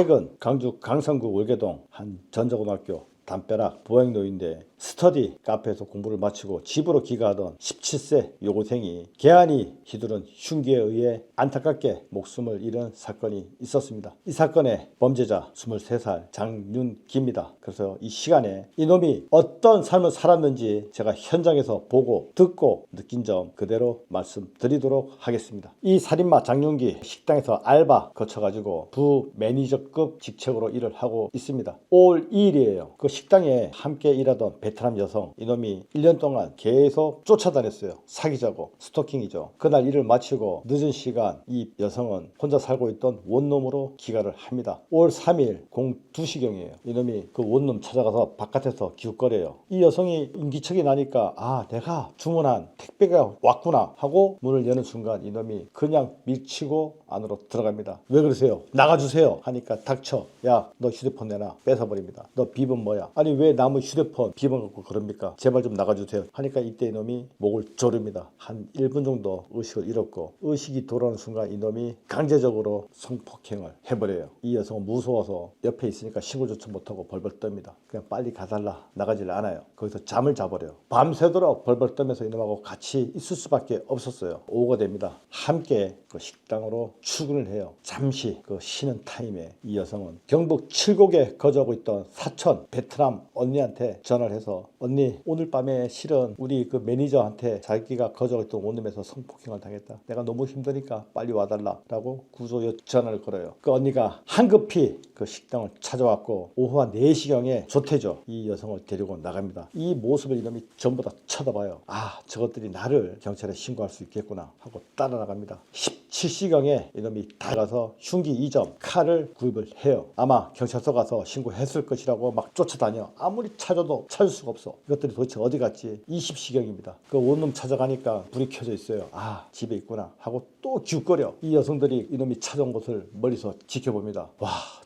최근 광주 강성구 월계동 한 전자고등학교 담벼락 보행로인데 스터디 카페에서 공부를 마치고 집으로 귀가하던 17세 여고생이 개안이 휘두른 흉기에 의해 안타깝게 목숨을 잃은 사건이 있었습니다. 이 사건의 범죄자 23살 장윤기입니다. 그래서 이 시간에 이놈이 어떤 삶을 살았는지 제가 현장에서 보고 듣고 느낀 점 그대로 말씀드리도록 하겠습니다. 이 살인마 장윤기 식당에서 알바 거쳐가지고 부 매니저급 직책으로 일을 하고 있습니다. 5월 2일이에요. 그 식당에 함께 일하던 베트남 여성 이놈이 1년 동안 계속 쫓아다녔어요. 사귀자고. 스토킹이죠. 그날 일을 마치고 늦은 시간 이 여성은 혼자 살고 있던 원룸으로 귀가를 합니다. 5월 3일 02시경이에요. 이놈이 그 원룸 찾아가서 바깥에서 기웃거려요. 이 여성이 인기척이 나니까 내가 주문한 택배가 왔구나 하고 문을 여는 순간 이놈이 그냥 밀치고 안으로 들어갑니다. 왜 그러세요? 나가주세요 하니까 닥쳐. 야, 너 휴대폰 내놔. 뺏어버립니다. 너 비번 뭐야? 아니 왜 남의 휴대폰 비번 갖고 그럽니까? 제발 좀 나가주세요 하니까 이때 이놈이 목을 조릅니다. 한 1분 정도 의식을 잃었고 의식이 돌아오는 순간 이놈이 강제적으로 성폭행을 해버려요. 이 여성은 무서워서 옆에 있으니까 신고조차 못하고 벌벌 떱니다. 그냥 빨리 가달라. 나가질 않아요. 거기서 잠을 자버려요. 밤새도록 벌벌 떨면서 이놈하고 같이 있을 수밖에 없었어요. 오후가 됩니다. 함께 그 식당으로 출근을 해요. 잠시 그 쉬는 타임에 이 여성은 경북 칠곡에 거주하고 있던 사촌 베트남 언니한테 전화를 해서 언니 오늘 밤에 실은 우리 그 매니저한테 자기가 거주하고 있던 원룸에서 성폭행을 당했다. 내가 너무 힘드니까 빨리 와달라 라고 구조 전화를 걸어요. 그 언니가 한급히 그 식당을 찾아왔고 오후 한 4시경에 조태죠. 이 여성을 데리고 나갑니다. 이 모습을 이놈이 전부 다 쳐다봐요. 저것들이 나를 경찰에 신고할 수 있겠구나 하고 따라 나갑니다. 17시경에 이놈이 다가서 흉기 2점 칼을 구입을 해요. 아마 경찰서 가서 신고했을 것이라고 막 쫓아다녀. 아무리 찾아도 찾을 수가 없어. 이것들이 도대체 어디 갔지? 20시경입니다. 그 원룸 찾아가니까 불이 켜져 있어요. 집에 있구나 하고 또 기웃거려. 이 여성들이 이놈이 찾아온 곳을 멀리서 지켜봅니다.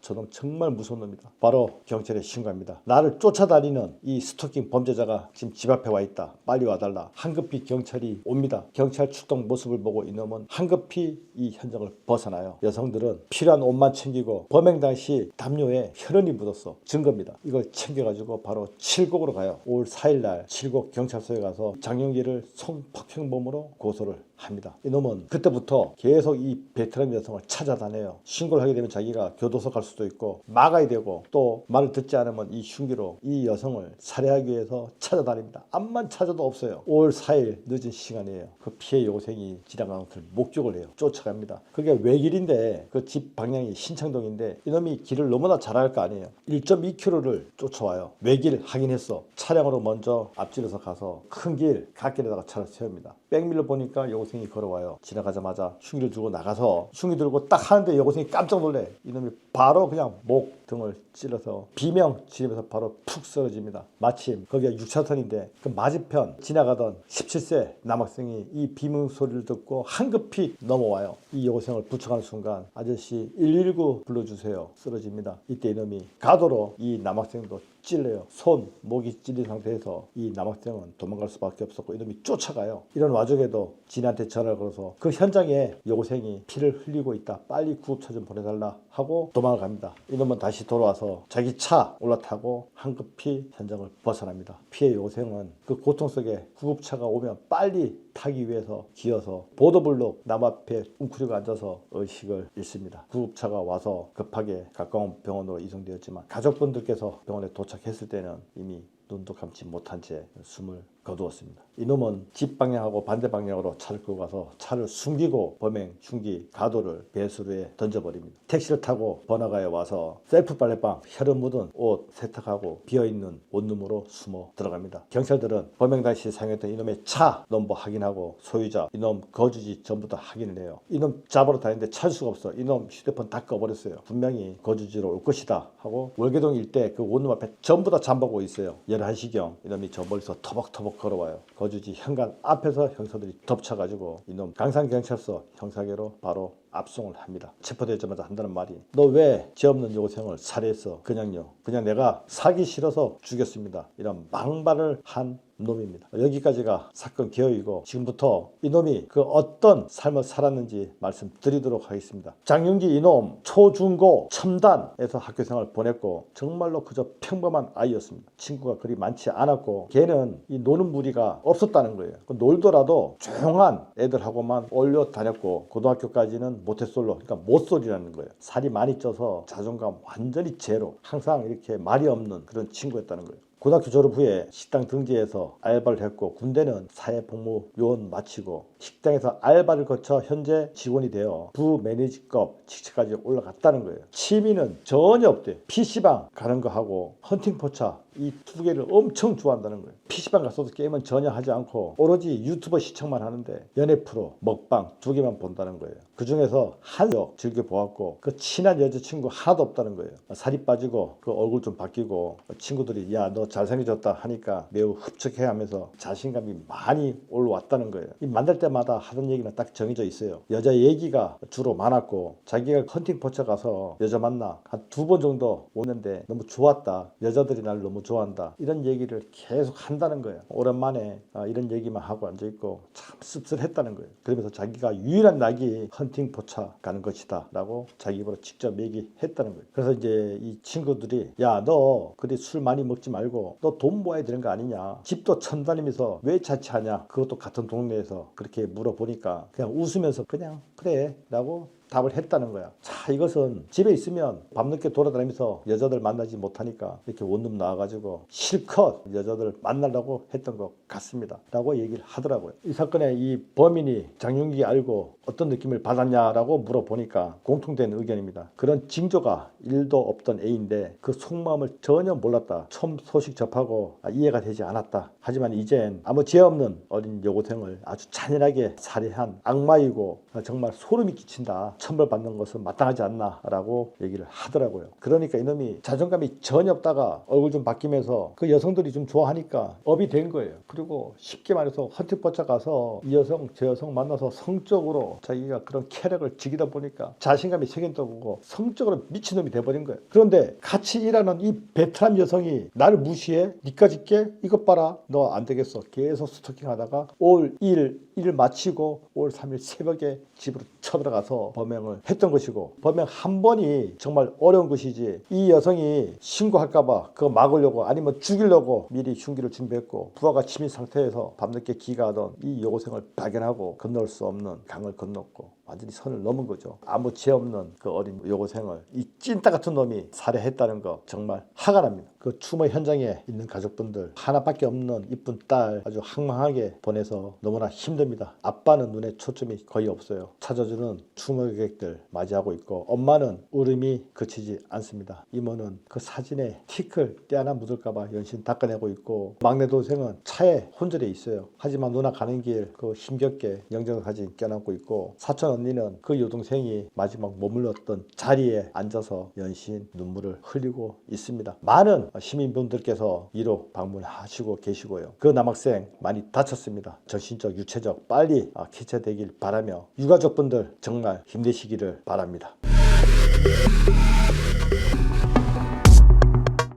저놈 정말 무서운 놈이다. 바로 경찰에 신고합니다. 나를 쫓아다니는 이 스토킹 범죄자가 지금 집 앞에 와 있다. 빨리 와달라. 한급히 경찰이 옵니다. 경찰 출동 모습을 보고 이놈은 한급히 이 현장을 벗어나요. 여성들은 필요한 옷만 챙기고 범행 당시 담요에 혈흔이 묻었어. 증거입니다. 이걸 챙겨가지고 바로 칠곡으로 가요. 5월 4일 날 칠곡 경찰서에 가서 장윤기를 성폭행범으로 고소를 합니다. 이놈은 그때부터 계속 이 베트남 여성을 찾아다녀요. 신고를 하게 되면 자기가 교도소 갈 수도 있고 막아야 되고 또 말을 듣지 않으면 이 흉기로 이 여성을 살해하기 위해서 찾아다닙니다. 암만 찾아도 없어요. 5월 4일 늦은 시간이에요. 그 피해 여고생이 지나가는 것을 목격을 해요. 쫓아갑니다. 그게 외길인데 그 집 방향이 신창동인데 이놈이 길을 너무나 잘 알 거 아니에요. 1.2km를 쫓아와요. 외길 확인했어. 차량으로 먼저 앞질러서 가서 큰 길 갓길에다가 차를 세웁니다. 백밀러 보니까 여고생이 걸어와요. 지나가자마자 흉기를 들고 나가서 흉기 들고 딱 하는데 여고생이 깜짝 놀래. 이놈이 바로 그냥 목 등을 찔러서 비명 지르면서 바로 푹 쓰러집니다. 마침 거기가 6차선인데 그 맞은편 지나가던 17세 남학생이 이 비명 소리를 듣고 한급히 넘어와요. 이 여고생을 부축하는 순간 아저씨 119 불러주세요. 쓰러집니다. 이때 이놈이 가도로 이 남학생도 찔러요. 손, 목이 찔린 상태에서 이 남학생은 도망갈 수밖에 없었고 이놈이 쫓아가요. 이런 와중에도 진한테 전화를 걸어서 그 현장에 여고생이 피를 흘리고 있다. 빨리 구급차 좀 보내달라 하고 도망을 갑니다. 이놈은 다시 돌아와서 자기 차 올라타고 한급히 현장을 벗어납니다. 피해 여고생은 그 고통 속에 구급차가 오면 빨리 타기 위해서 기어서 보도블록 남 앞에 웅크리고 앉아서 의식을 잃습니다. 구급차가 와서 급하게 가까운 병원으로 이송되었지만 가족분들께서 병원에 도착했을 때는 이미 눈도 감지 못한 채 숨을 거두었습니다. 이놈은 집 방향하고 반대 방향으로 차를 끌고 가서 차를 숨기고 범행 흉기 가도를 배수로에 던져버립니다. 택시를 타고 번화가에 와서 셀프 빨래방 혈흔 묻은 옷 세탁하고 비어있는 원룸으로 숨어 들어갑니다. 경찰들은 범행 당시 사용했던 이놈의 차 넘버 확인하고 소유자, 이놈 거주지 전부 다 확인을 해요. 이놈 잡으러 다니는데 찾을 수가 없어. 이놈 휴대폰 다 꺼버렸어요. 분명히 거주지로 올 것이다 하고 월계동 일대 그 원룸 앞에 전부 다 잠보고 있어요. 11시경 이놈이 저 멀리서 터벅터벅 걸어와요. 거주지 현관 앞에서 형사들이 덮쳐가지고 이놈 강산경찰서 형사계로 바로 압송을 합니다. 체포되자마자 한다는 말이 너 왜 죄 없는 여고생을 살해했어? 그냥 내가 사기 싫어서 죽였습니다. 이런 망발을 한 놈입니다. 여기까지가 사건 개요이고 지금부터 이놈이 그 어떤 삶을 살았는지 말씀드리도록 하겠습니다. 장윤기 이놈 초중고 첨단에서 학교생활을 보냈고 정말로 그저 평범한 아이였습니다. 친구가 그리 많지 않았고 걔는 이 노는 무리가 없었다는 거예요. 놀더라도 조용한 애들하고만 올려 다녔고 고등학교까지는 모태솔로, 그러니까 못소리라는 거예요. 살이 많이 쪄서 자존감 완전히 제로, 항상 이렇게 말이 없는 그런 친구였다는 거예요. 고등학교 졸업 후에 식당 등지에서 알바를 했고 군대는 사회복무요원 마치고 식당에서 알바를 거쳐 현재 직원이 되어 부매니저급 직책까지 올라갔다는 거예요. 취미는 전혀 없대요. PC방 가는 거 하고 헌팅 포차 이 두 개를 엄청 좋아한다는 거예요. PC방 가서도 게임은 전혀 하지 않고 오로지 유튜버 시청만 하는데 연애 프로, 먹방 두 개만 본다는 거예요. 그 중에서 한역 즐겨보았고 그 친한 여자친구 하나도 없다는 거예요. 살이 빠지고 그 얼굴 좀 바뀌고 친구들이 야 너 잘생겨졌다 하니까 매우 흡족해하면서 자신감이 많이 올라왔다는 거예요. 이 만날 때마다 하던 얘기는 딱 정해져 있어요. 여자 얘기가 주로 많았고 자기가 헌팅 포차 가서 여자 만나 한 2번 정도 오는데 너무 좋았다. 여자들이 날 너무 좋아한다. 이런 얘기를 계속 한다는 거예요. 오랜만에 이런 얘기만 하고 앉아있고 참 씁쓸했다는 거예요. 그러면서 자기가 유일한 낙이 헌팅 포차 가는 것이다 라고 자기 입으로 직접 얘기했다는 거예요. 그래서 이제 이 친구들이 야 너 그리 술 많이 먹지 말고 너 돈 모아야 되는 거 아니냐, 집도 천다니면서 왜 자취하냐, 그것도 같은 동네에서 그렇게 물어보니까 그냥 웃으면서 그냥 그래 라고 답을 했다는 거야. 자, 이것은 집에 있으면 밤늦게 돌아다니면서 여자들 만나지 못하니까 이렇게 원룸 나와가지고 실컷 여자들 만나려고 했던 것 같습니다 라고 얘기를 하더라고요. 이 사건의 이 범인이 장윤기 알고 어떤 느낌을 받았냐라고 물어보니까 공통된 의견입니다. 그런 징조가 1도 없던 애인데 그 속마음을 전혀 몰랐다. 처음 소식 접하고 이해가 되지 않았다. 하지만 이젠 아무 죄 없는 어린 여고생을 아주 잔인하게 살해한 악마이고 정말 소름이 끼친다. 처벌받는 것은 마땅하지 않나 라고 얘기를 하더라고요. 그러니까 이놈이 자존감이 전혀 없다가 얼굴 좀 바뀌면서 그 여성들이 좀 좋아하니까 업이 된 거예요. 그리고 쉽게 말해서 헌팅포차 가서 이 여성 저 여성 만나서 성적으로 자기가 그런 쾌락을 즐기다 보니까 자신감이 생긴다고 보고 성적으로 미친놈이 돼버린 거예요. 그런데 같이 일하는 이 베트남 여성이 나를 무시해? 니까짓 게? 이것 봐라. 너 안 되겠어. 계속 스토킹하다가 올 2일 일 마치고 올 3일 새벽에 집으로 쳐들어가서 범행을 했던 것이고, 범행 한 번이 정말 어려운 것이지 이 여성이 신고할까봐 그거 막으려고 아니면 죽이려고 미리 흉기를 준비했고 부하가 침입 상태에서 밤늦게 기가하던 이 여고생을 발견하고 건널 수 없는 강을 건넜고 완전히 선을 넘은 거죠. 아무 죄 없는 그 어린 여고생을 이 찐따 같은 놈이 살해했다는 거 정말 화가 납니다. 그 추모 현장에 있는 가족분들 하나밖에 없는 이쁜 딸 아주 황망하게 보내서 너무나 힘듭니다. 아빠는 눈에 초점이 거의 없어요. 찾아주는 추모객들 맞이하고 있고 엄마는 울음이 그치지 않습니다. 이모는 그 사진에 티끌 때 하나 묻을까봐 연신 닦아내고 있고 막내 동생은 차에 혼절해 있어요. 하지만 누나 가는 길 그 힘겹게 영정 사진 껴안고 있고 사촌 언니는 그 여동생이 마지막 머물렀던 자리에 앉아서 연신 눈물을 흘리고 있습니다. 많은 시민분들께서 위로 방문하시고 계시고요. 그 남학생 많이 다쳤습니다. 정신적, 유체적 빨리 쾌차되길 바라며 유가족분들 정말 힘내시기를 바랍니다.